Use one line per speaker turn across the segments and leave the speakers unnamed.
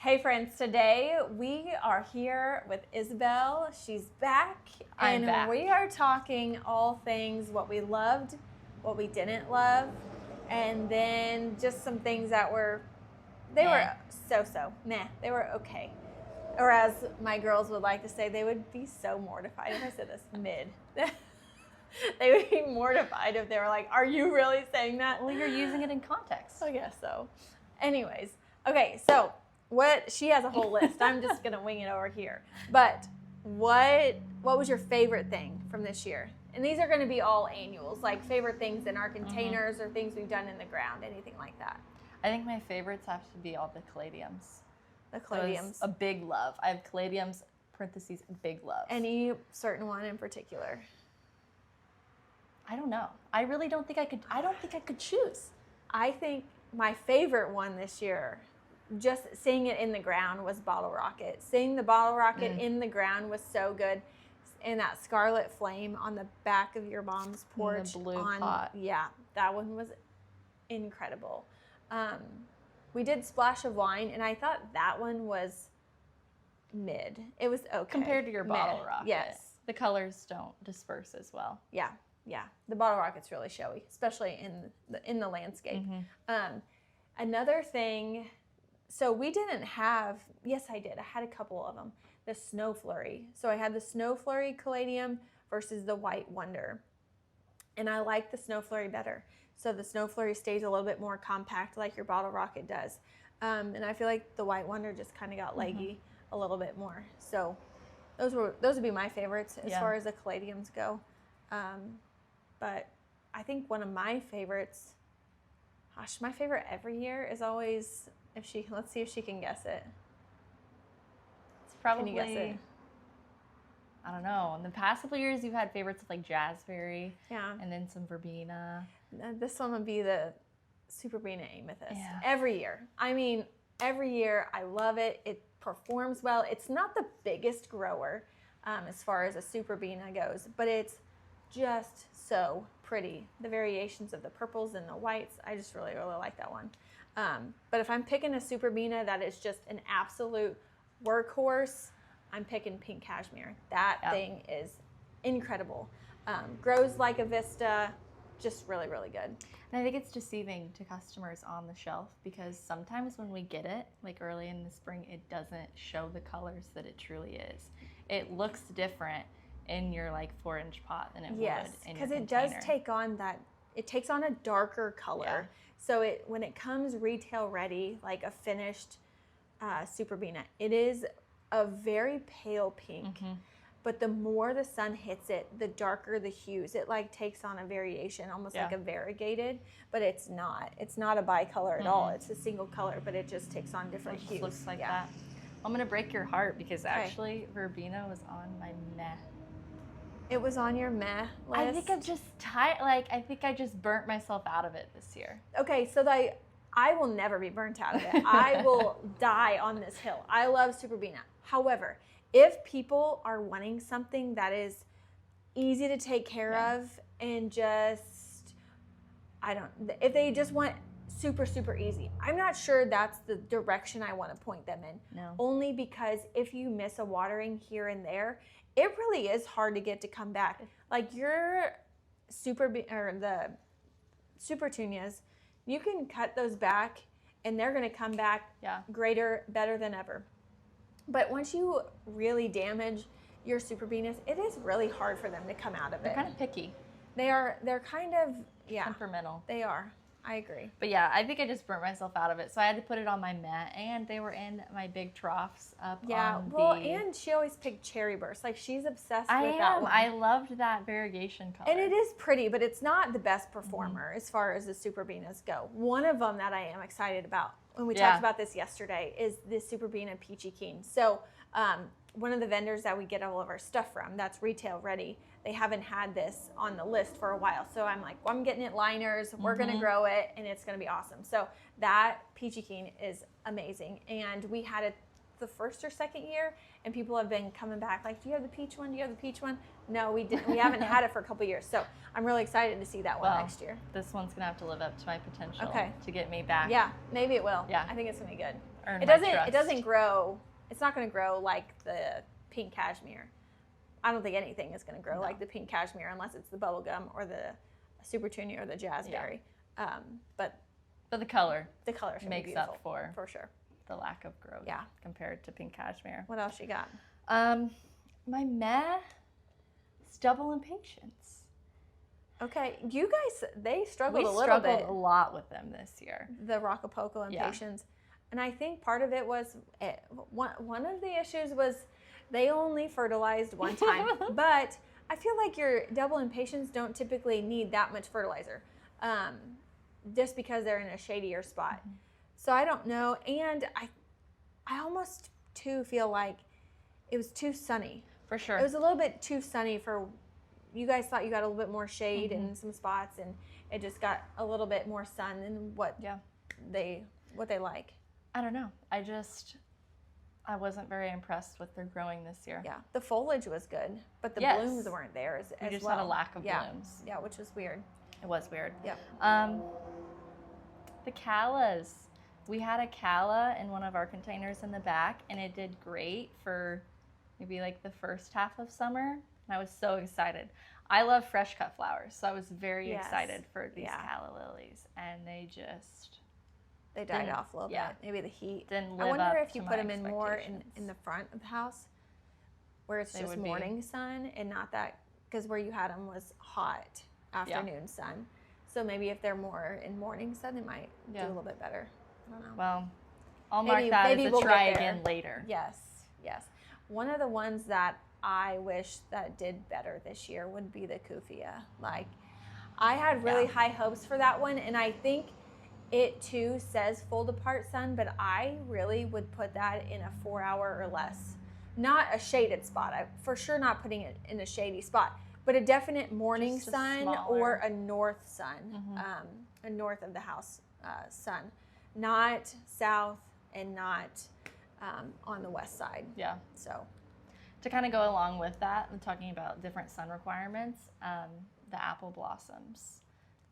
Hey friends, today we are here with Isabelle. She's back, and we are talking all things what we loved, what we didn't love, and then just some things that were so-so, meh, they were okay. Or as my girls would like to say, they would be so mortified if I said this, mid. They would be mortified if they were like, are you really saying that?
Well, you're using it in context.
I guess so. Anyways, okay, so she has a whole list. I'm just gonna wing it over here. But what was your favorite thing from this year? And these are gonna be all annuals, like favorite things in our containers or things we've done in the ground, anything like that.
I think my favorites have to be all the caladiums.
The caladiums.
A big love. I have caladiums, parentheses, big love.
Any certain one in particular?
I don't know. I really don't think I could choose.
I think my favorite one this year, just seeing it in the ground, was bottle rocket. Seeing the bottle rocket in the ground was so good. And that scarlet flame on the back of your mom's porch.
The blue pot.
Yeah, that one was incredible. We did Splash of Wine, and I thought that one was mid. It was okay.
Compared to your bottle rocket.
Yes.
The colors don't disperse as well.
Yeah. Yeah, the bottle rocket's really showy, especially in the landscape. Another thing, so we didn't have, yes I did, I had a couple of them, the Snow Flurry. So I had the Snow Flurry Caladium versus the White Wonder. And I like the Snow Flurry better. So the Snow Flurry stays a little bit more compact like your bottle rocket does. And I feel like the White Wonder just kind of got leggy a little bit more. So those would be my favorites as far as the Caladiums go. But I think one of my favorites, my favorite every year is always, let's see if she can guess it.
It's probably,
can you guess it?
I don't know. In the past couple of years, you've had favorites like Jazzberry.
Yeah.
And then some Verbena.
This one would be the Superbena Amethyst.
Yeah.
Every year. I mean, every year I love it. It performs well. It's not the biggest grower as far as a Superbena goes, but it's just so pretty. The variations of the purples and the whites, I just really, really like that one. But if I'm picking a Superbena that is just an absolute workhorse, I'm picking Pink Cashmere. That thing is incredible. Grows like a Vista, just really, really good.
And I think it's deceiving to customers on the shelf because sometimes when we get it, like early in the spring, it doesn't show the colors that it truly is. It looks different in your like 4-inch pot than it would in your container.
Because it does take on that, it takes on a darker color. Yeah. So when it comes retail ready, like a finished Superbena, it is a very pale pink. But the more the sun hits it, the darker the hues. It like takes on a variation, almost like a variegated, but it's not. It's not a bicolor at all. It's a single color, but it just takes on different hues.
It looks like that. I'm gonna break your heart because actually Verbena was on my meh.
It was on your meh list?
I think I'm just tired. Like, I think I just burnt myself out of it this year.
Okay, so I will never be burnt out of it. I will die on this hill. I love Superbena. However, if people are wanting something that is easy to take care of and just, if they just want super, super easy, I'm not sure that's the direction I want to point them in.
No.
Only because if you miss a watering here and there, it really is hard to get to come back. Like the Supertunias, you can cut those back and they're gonna come back better than ever. But once you really damage your Superbenas, it is really hard for them to come out of it.
They're kind of picky.
They're kind of,
temperamental.
They are. I agree.
But yeah, I think I just burnt myself out of it. So I had to put it on my meh, and they were in my big troughs up on
and she always picked Cherry Burst. Like, she's obsessed with that one.
I loved that variegation color.
And it is pretty, but it's not the best performer as far as the Superbenas go. One of them that I am excited about, when we talked about this yesterday, is the Superbena Peachy Keen. So one of the vendors that we get all of our stuff from, that's retail ready, they haven't had this on the list for a while. So I'm like, well, I'm getting it liners, we're gonna grow it, and it's gonna be awesome. So that Peachy Keen is amazing. And we had it the first or second year, and people have been coming back like, do you have the peach one? Do you have the peach one? No, we didn't. We haven't had it for a couple years. So I'm really excited to see that one next year.
This one's gonna have to live up to my potential to get me back.
Yeah, maybe it will.
Yeah.
I think it's gonna be good.
earn
It
my
doesn't.
trust.
It doesn't grow. It's not going to grow like the pink cashmere. I don't think anything is going to grow like the pink cashmere unless it's the bubblegum or the super tuny or the jazzberry. But
the color
makes
up for
sure
the lack of growth.
Yeah.
Compared to pink cashmere.
What else you got?
My meh is double impatiens.
Okay, you guys, they struggled
We
a little
struggled
bit.
a lot with them this year.
The Rocapoco impatiens. And I think part of it was, one of the issues was they only fertilized one time. But I feel like your double impatiens don't typically need that much fertilizer, just because they're in a shadier spot. So I don't know. And I almost too feel like it was too sunny.
For sure.
It was a little bit too sunny for, you guys thought you got a little bit more shade in some spots, and it just got a little bit more sun than what they like.
I don't know. I wasn't very impressed with their growing this year.
Yeah, the foliage was good, but the blooms weren't there as
We just
well.
had a lack of blooms.
Yeah, which was weird.
It was weird.
Yeah.
The callas. We had a calla in one of our containers in the back, and it did great for maybe like the first half of summer. And I was so excited. I love fresh cut flowers, so I was very excited for these calla lilies, and they
died off a little bit. Maybe the heat.
Didn't live
I wonder
up
if you
to
put
my
them in more
expectations.
in the front of the house, where it's
They
just
would be.
morning sun and not that, because where you had them was hot afternoon sun. So maybe if they're more in morning sun, it might do a little bit better. I don't know.
Well, I'll mark that as a
we'll
try
get there.
again later.
Yes. One of the ones that I wish that did better this year would be the Kufia. Like, I had really high hopes for that one, and I think it too says full to part sun, but I really would put that in a 4 hour or less. Not a shaded spot. I for sure not putting it in a shady spot, but a definite morning
Just a
sun
smaller.
or a north sun, a north of the house sun, not south and not on the west side.
Yeah.
So
To kind of go along with that, and talking about different sun requirements, the apple blossoms,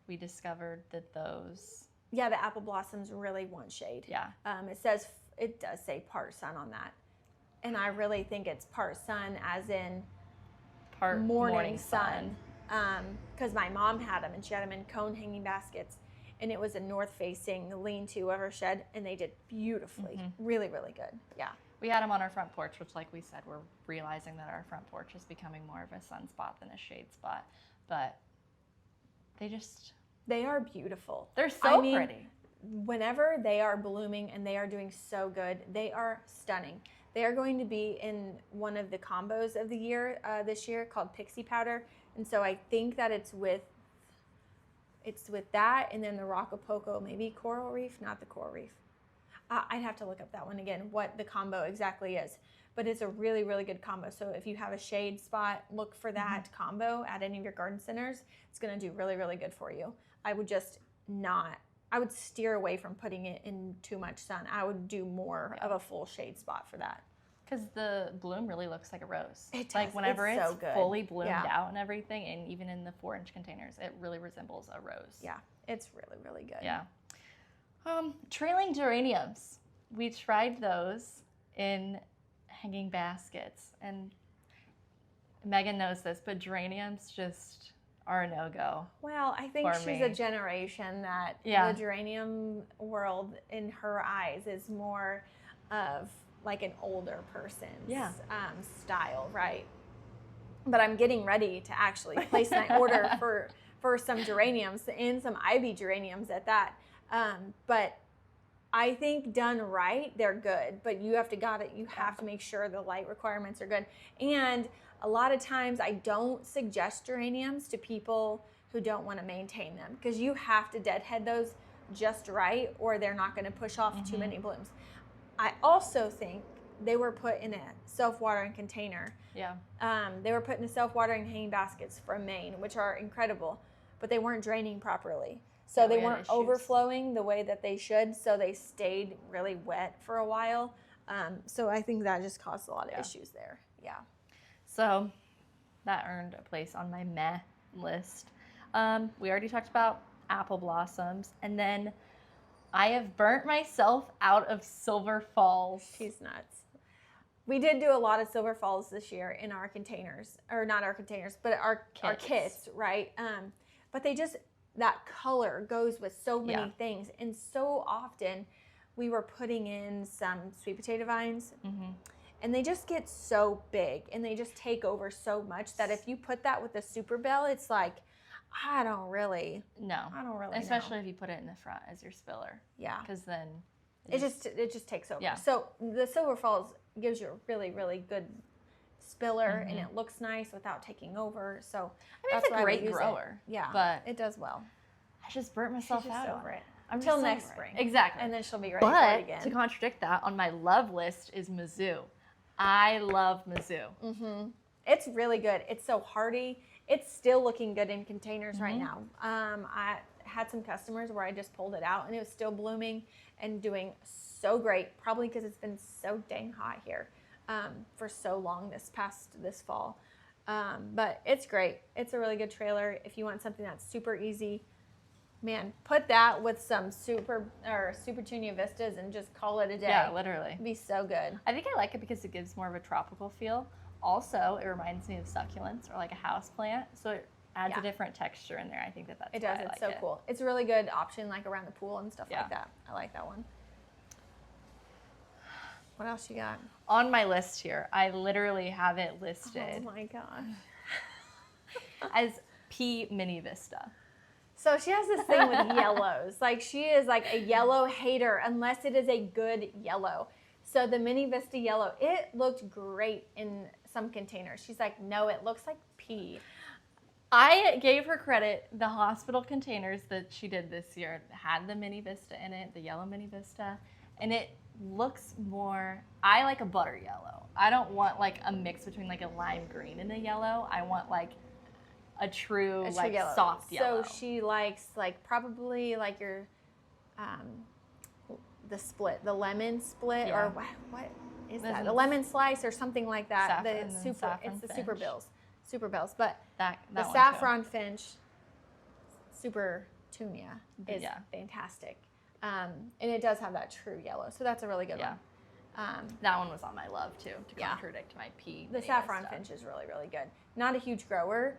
we discovered that those.
yeah, the apple blossoms really want shade.
Yeah.
It does say part sun on that, and I really think it's part sun as in
Part
morning sun. Because my mom had them, and she had them in cone hanging baskets, and it was a north facing lean-to of her shed, and they did beautifully. Really, really good. Yeah.
We had them on our front porch, which, like we said, we're realizing that our front porch is becoming more of a sun spot than a shade spot. But
They are beautiful.
they're so pretty.
Whenever they are blooming and they are doing so good, they are stunning. They are going to be in one of the combos of the year this year called Pixie Powder, and so I think that it's with that, and then the Rocapoco, maybe Coral Reef, not the Coral Reef. I'd have to look up that one again, what the combo exactly is. But it's a really, really good combo. So if you have a shade spot, look for that combo at any of your garden centers. It's going to do really, really good for you. I would steer away from putting it in too much sun. I would do more of a full shade spot for that.
Because the bloom really looks like a rose.
It does.
Like whenever
It's
it's,
so good.
fully bloomed out and everything, and even in the 4-inch containers, it really resembles a rose.
Yeah, it's really, really good.
Yeah. Trailing geraniums. We tried those in hanging baskets, and Megan knows this, but geraniums just are a no-go.
Well, I think
for
she's
me.
a generation that the geranium world in her eyes is more of like an older person's style, right? But I'm getting ready to actually place my order for some geraniums and some ivy geraniums at that. But I think done right, they're good. But you have to make sure the light requirements are good. And a lot of times I don't suggest geraniums to people who don't want to maintain them, because you have to deadhead those just right, or they're not going to push off too many blooms. I also think they were put in a self-watering container.
Yeah.
They were put in self-watering hanging baskets from Maine, which are incredible, but they weren't draining properly. So they weren't overflowing the way that they should, so they stayed really wet for a while. So I think that just caused a lot of issues there. Yeah.
So that earned a place on my meh list. We already talked about apple blossoms, and then I have burnt myself out of Silver Falls.
She's nuts. We did do a lot of Silver Falls this year in our containers, or not our containers, but our kits, right? But they just, that color goes with so many things. And so often we were putting in some sweet potato vines, and they just get so big and they just take over so much that if you put that with a Super Bell, it's like, I don't really know.
Especially if you put it in the front as your spiller.
Yeah.
Because then
it just takes over.
Yeah.
So the Silver Falls gives you a really, really good spiller, and it looks nice without taking over. So
I mean, it's a great grower.
Yeah.
But
it does well.
I just burnt myself out
over it.
I'm
Until next spring.
Exactly.
And then she'll be ready for it again.
But to contradict that, on my love list is Mizzou. I love Mizzou.
It's really good. It's so hardy. It's still looking good in containers right now. I had some customers where I just pulled it out and it was still blooming and doing so great, probably because it's been so dang hot here for so long this fall. But it's great. It's a really good trailer. If you want something that's super easy, man, put that with some Super Tunia Vistas and just call it a day.
Yeah, literally.
It'd be so good.
I think I like it because it gives more of a tropical feel. Also, it reminds me of succulents or like a house plant, so it adds a different texture in there. I think that's
it does. It's so cool. It's a really good option, like around the pool and stuff
Yeah.
like that. I like that one. What else you got?
On my list here, I literally have it listed
Oh my gosh.
as P Mini Vista.
So she has this thing with yellows. Like, she is like a yellow hater unless it is a good yellow. So the Mini Vista yellow, it looked great in some containers. She's like, no, it looks like pea.
I gave her credit. The hospital containers that she did this year had the Mini Vista in it, the yellow Mini Vista, and it looks more, I like a butter yellow. I don't want like a mix between like a lime green and a yellow. I want like a true like
yellow.
soft yellow.
So she likes like probably like your the split, the lemon split, or what is that? The lemon slice or something like that.
Saffron
It's the Super Bells, but
that
the
one
saffron finch Super Tunia is fantastic, and it does have that true yellow. So that's a really good one.
That one was on my love too, to contradict my P.
The saffron finch is really, really good. Not a huge grower,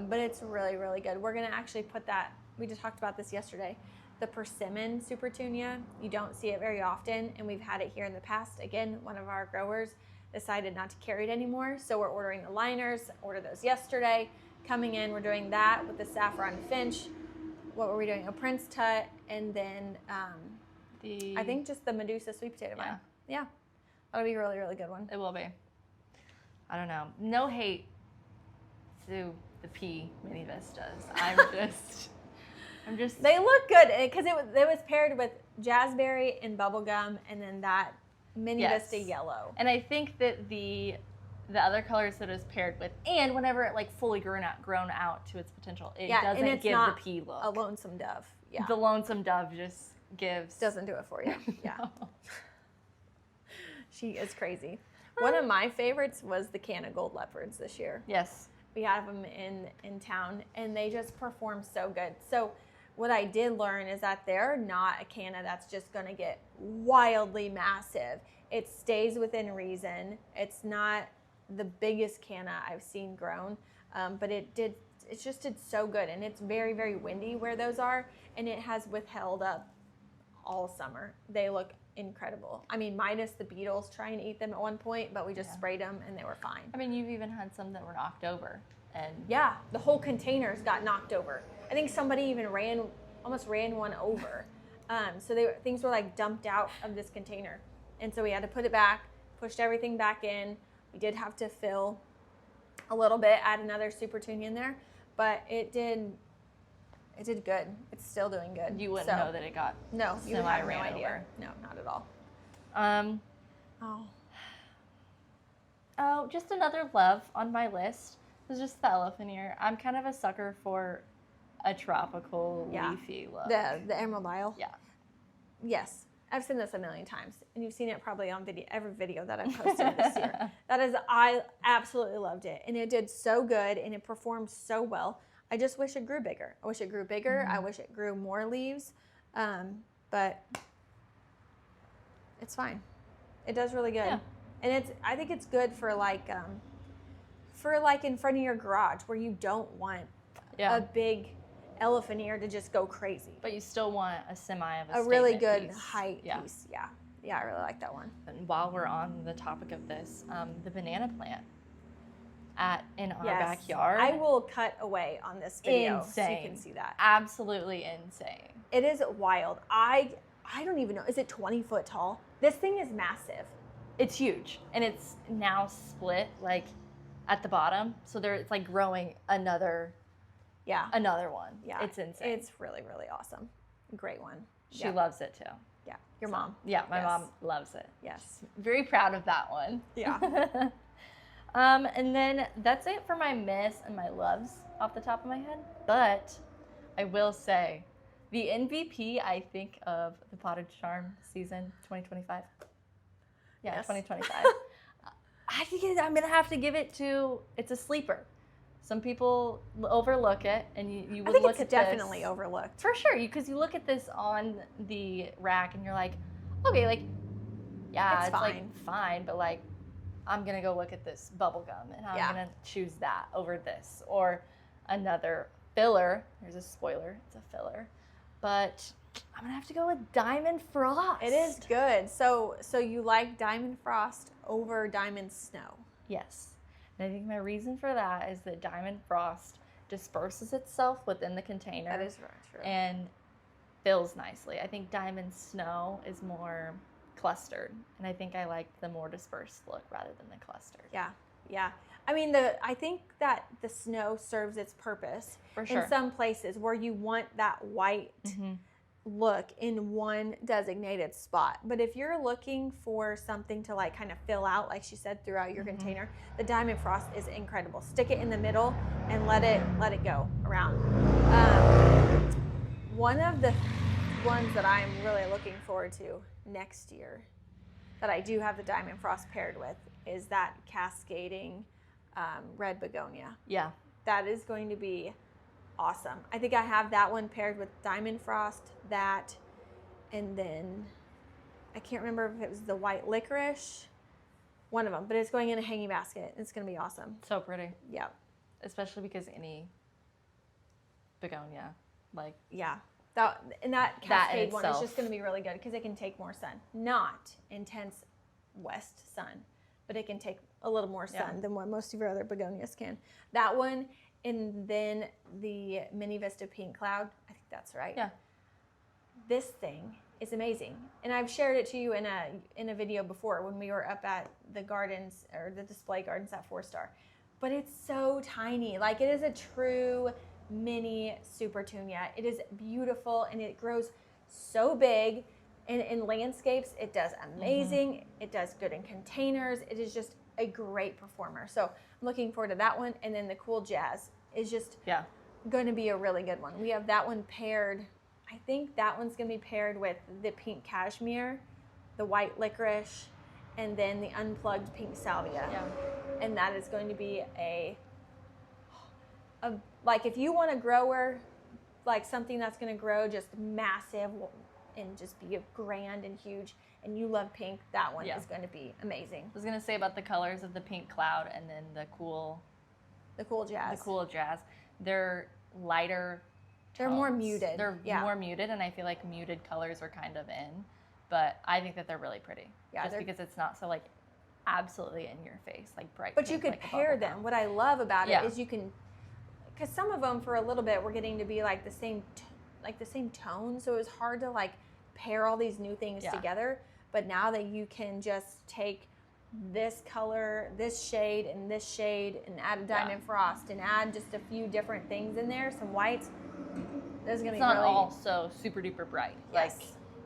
but it's really, really good. We're gonna actually put that. We just talked about this yesterday. The persimmon Super Tunia, you don't see it very often, and we've had it here in the past. Again, one of our growers decided not to carry it anymore, so we're ordering the liners. Ordered those yesterday. Coming in, we're doing that with the saffron finch. What were we doing? A Prince Tut, and then I think just the Medusa sweet potato vine. Yeah, that'll be a really, really good one.
It will be. I don't know. No hate to the P Mini Vistas. I'm just.
They look good because it was paired with jazzberry and bubblegum, and then that Mini Vista yellow.
And I think that the other colors that it's paired with, and whenever it like fully grown out to its potential, it doesn't give the P look.
A lonesome dove. Yeah.
The lonesome dove just
doesn't do it for you. Yeah. She is crazy. One of my favorites was the Canna Gold Leopards this year.
Yes.
We have them in town, and they just perform so good. So what I did learn is that they're not a canna that's just going to get wildly massive. It stays within reason. It's not the biggest canna I've seen grown, but it just did so good. And it's very, very windy where those are, and it has withheld up all summer. They look incredible. I mean, minus the beetles trying to eat them at one point, but we just sprayed them and they were fine.
I mean, you've even had some that were knocked over. And
yeah, the whole containers got knocked over. I think somebody even almost ran one over. So things were like dumped out of this container. And so we had to put it back, pushed everything back in. We did have to fill a little bit, add another Super Tunia in there, but it did good. It's still doing good.
You wouldn't know that it got
you would have no idea. Over. No, not at all.
Oh, just another love on my list is just the elephant ear. I'm kind of a sucker for a tropical leafy look.
The Emerald Isle?
Yeah.
Yes. I've seen this a million times, and you've seen it probably on every video that I've posted this year. I absolutely loved it, and it did so good, and it performed so well. I just wish it grew bigger. I wish it grew bigger. I wish it grew more leaves. but it's fine. It does really good.
Yeah.
And I think it's good for like in front of your garage where you don't want a big elephant ear to just go crazy.
But you still want a semi of
a really
statement
good
piece.
height piece. Yeah. Yeah, I really like that one.
And while we're on the topic of this, the banana plant in our backyard.
I will cut away on this video
insane.
so you can see that.
Absolutely insane.
It is wild. I don't even know. Is it 20 foot tall? This thing is massive.
It's huge. And it's now split like at the bottom. So it's like growing another one.
Yeah.
It's insane.
It's really, really awesome. Great one.
She loves it too.
Yeah. Your mom.
Yeah, my mom loves it.
Yes.
Very proud of that one.
Yeah.
And then that's it for my miss and my loves off the top of my head. But I will say the MVP, I think, of the Potted Charm season 2025. Yeah,
Yes.
2025. I think I'm going to have to give it to, it's a sleeper. Some people overlook it, and you would look at this.
It's definitely overlooked.
For sure, because you look at this on the rack and you're like, okay, like, yeah, it's
fine.
like fine, but like, I'm gonna go look at this bubble gum and I'm gonna choose that over this or another filler. There's a spoiler, it's a filler, but I'm gonna have to go with Diamond Frost.
It is good. So you like Diamond Frost over Diamond Snow?
Yes, and I think my reason for that is that Diamond Frost disperses itself within the container.
That is very true.
And fills nicely. I think Diamond Snow is more clustered, and I think I like the more dispersed look rather than the clustered.
Yeah. I mean, I think that the snow serves its purpose
For sure.
in some places where you want that white look in one designated spot. But if you're looking for something to like kind of fill out, like she said, throughout your container, the Diamond Frost is incredible. Stick it in the middle and let it go around. One of the ones that I'm really looking forward to next year that I do have the Diamond Frost paired with is that cascading red begonia.
Yeah.
That is going to be awesome. I think I have that one paired with Diamond Frost, and then I can't remember if it was the white licorice, one of them, but it's going in a hanging basket. It's going to be awesome.
So pretty.
Yeah.
Especially because any begonia, like.
Yeah. That cascade one is
itself.
just going to be really good because it can take more sun. Not intense west sun, but it can take a little more sun than what most of your other begonias can. That one, and then the Mini Vista Pink Cloud, I think that's right.
Yeah.
This thing is amazing. And I've shared it to you in a video before when we were up at the gardens, or the display gardens at 4-Star. But it's so tiny. Like, it is a true mini Supertunia. It is beautiful, and it grows so big. And in landscapes, it does amazing. It does good in containers. It is just a great performer. So I'm looking forward to that one. And then the Cool Jazz is just going to be a really good one. We have that one paired. I think that one's going to be paired with the pink cashmere, the white licorice, and then the unplugged pink salvia.
Yeah.
And that is going to be like, if you want a grower, like something that's going to grow just massive and just be grand and huge, and you love pink, that one is going to be amazing.
I was going to say about the colors of the pink cloud and then the cool
Jazz.
The Cool Jazz. They're lighter tones.
They're more muted.
They're more muted, and I feel like muted colors are kind of in, but I think that they're really pretty.
Yeah,
just because it's not so like absolutely in your face, like bright
But
pink,
you could
like
pair them. What I love about it is you can, because some of them for a little bit were getting to be like the same tone, so it was hard to like pair all these new things together. But now that you can just take this color, this shade, and add a Diamond Frost, and add just a few different things in there, some whites, that's gonna be
not
really,
all so super duper bright, like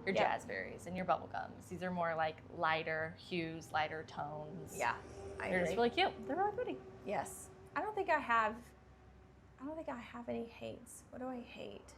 your
Yep.
jazzberries and your bubblegums. These are more like lighter hues, lighter tones.
Yeah,
They're just really cute. They're really pretty.
Yes. I don't think I have any hates. What do I hate?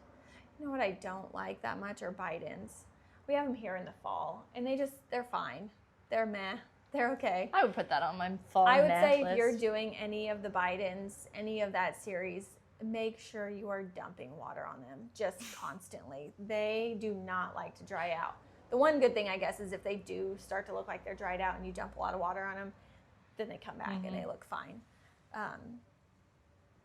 You know what I don't like that much are bite-ins. We have them here in the fall, and they're fine. They're meh. They're okay.
I would put that on my fall
I would
meh
say
list.
if you're doing any of the bite-ins, any of that series, make sure you are dumping water on them just constantly. They do not like to dry out. The one good thing, I guess, is if they do start to look like they're dried out and you dump a lot of water on them, then they come back and they look fine.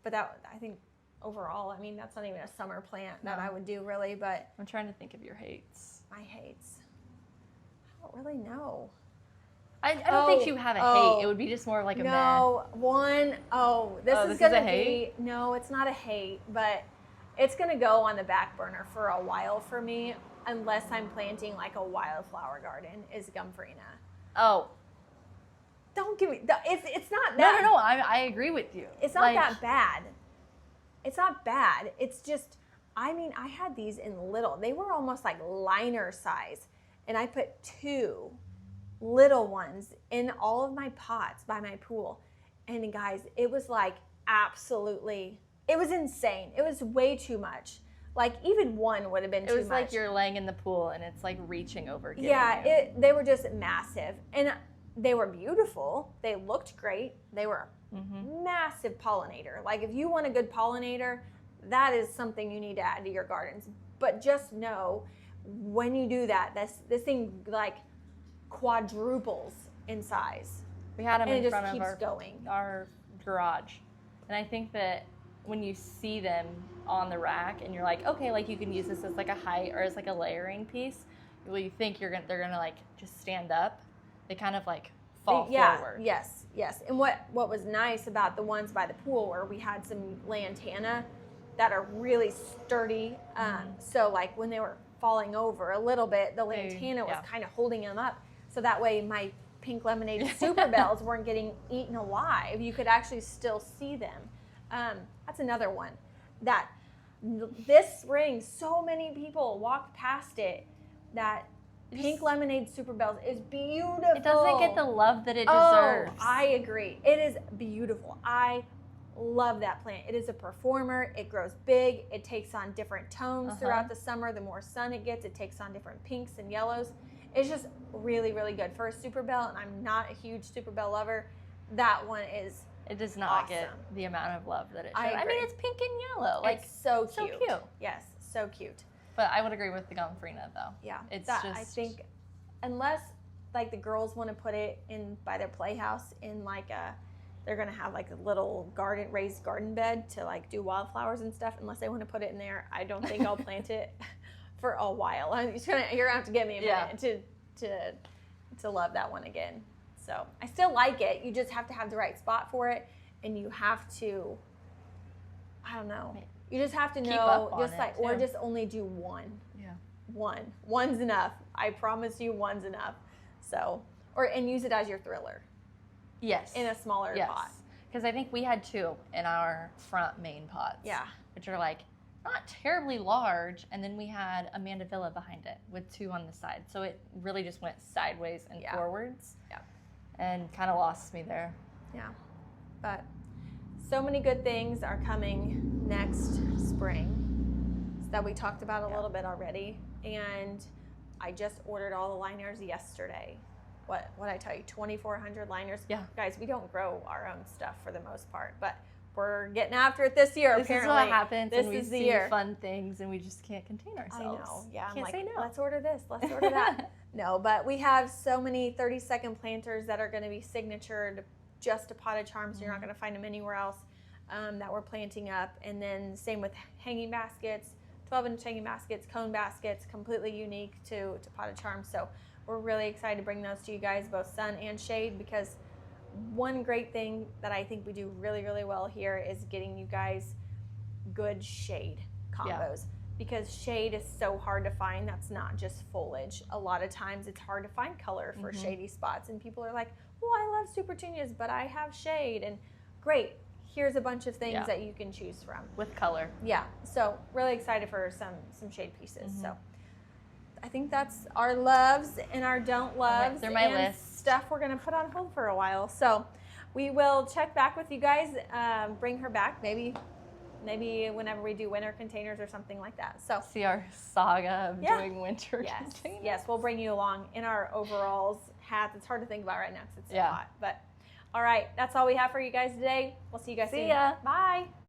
But that, I think, overall, I mean, that's not even a summer plant that I would do really, but.
I'm trying to think of your hates.
My hates. I don't really know.
I don't think you have a hate. It would be just more of like a meh.
No, this is going to be, no, it's not a hate, but it's going to go on the back burner for a while for me, unless I'm planting like a wildflower garden, is Gumfarina.
Oh.
Don't give me, it's not that.
No, I agree with you.
It's not that bad. It's not bad. It's just, I mean, I had these in little. They were almost like liner size, and I put 2 little ones in all of my pots by my pool. And guys, it was like absolutely, it was insane. It was way too much. Like even one would have been too much.
It was like you're laying in the pool and it's like reaching over.
Yeah, they were just massive. And they were beautiful. They looked great. They were a massive pollinator. Like if you want a good pollinator, that is something you need to add to your gardens. But just know when you do that, this thing like quadruples in size.
We had them in front of
our
garage. And I think that when you see them on the rack and you're like, okay, like you can use this as like a height or as like a layering piece, well, you think they're gonna like just stand up. They kind of like fall forward.
Yes. And what was nice about the ones by the pool where we had some lantana that are really sturdy. So like when they were falling over a little bit, the lantana was kind of holding them up. So that way my pink lemonade super bells weren't getting eaten alive. You could actually still see them. That's another one that this spring, so many people walked past it. That pink lemonade super bells is beautiful.
It doesn't get the love that it deserves.
I agree. It is beautiful. I love that plant. It is a performer. It grows big. It takes on different tones throughout the summer. The more sun it gets, it takes on different pinks and yellows. It's just really, really good for a super bell, and I'm not a huge super bell lover. That one is
It does not get the amount of love that it should.
I
mean, it's pink and yellow. Like
it's so cute.
So cute.
Yes, so cute.
But I would agree with the Gumfarina though.
Yeah,
it's
that,
just.
I think, unless like the girls want to put it in by their playhouse in like they're gonna have like a little raised garden bed to like do wildflowers and stuff. Unless they want to put it in there, I don't think I'll plant it for a while. You're gonna have to give me a minute to love that one again. So I still like it. You just have to have the right spot for it, and you have to. I don't know. You just have to know, just only do one. Yeah. One's enough. I promise you, one's enough. So, and use it as your thriller.
Yes.
In a smaller pot.
Because I think we had 2 in our front main pots.
Yeah.
Which are like not terribly large, and then we had a mandevilla behind it with 2 on the side. So it really just went sideways and forwards. Yeah. And kind of lost me there.
Yeah. But so many good things are coming next spring that we talked about a little bit already. And I just ordered all the liners yesterday. What I tell you, 2,400 liners. Yeah. Guys, we don't grow our own stuff for the most part, but we're getting after it this year.
This is what happens when we see fun things and we just can't contain ourselves.
I know. Yeah.
Can't say no.
Let's order this. Let's order that. No, but we have so many 30-second planters that are going to be signatured just to Potted Charms. You're not going to find them anywhere else that we're planting up. And then same with hanging baskets, 12-inch hanging baskets, cone baskets, completely unique to Potted Charms. So we're really excited to bring those to you guys, both sun and shade, because one great thing that I think we do really, really well here is getting you guys good shade combos. Because shade is so hard to find. That's not just foliage. A lot of times it's hard to find color for shady spots. And people are like, well, I love super petunias, but I have shade. And great, here's a bunch of things that you can choose from.
With color.
Yeah, so really excited for some shade pieces. So I think that's our loves and our don't loves.
They're my list.
Stuff we're gonna put on hold for a while. So we will check back with you guys, bring her back, maybe whenever we do winter containers or something like that. So
see our saga of doing winter containers.
Yes, we'll bring you along in our overalls, hats. It's hard to think about right now because it's so hot. But all right, that's all we have for you guys today. We'll see you guys soon.
See ya.
Bye.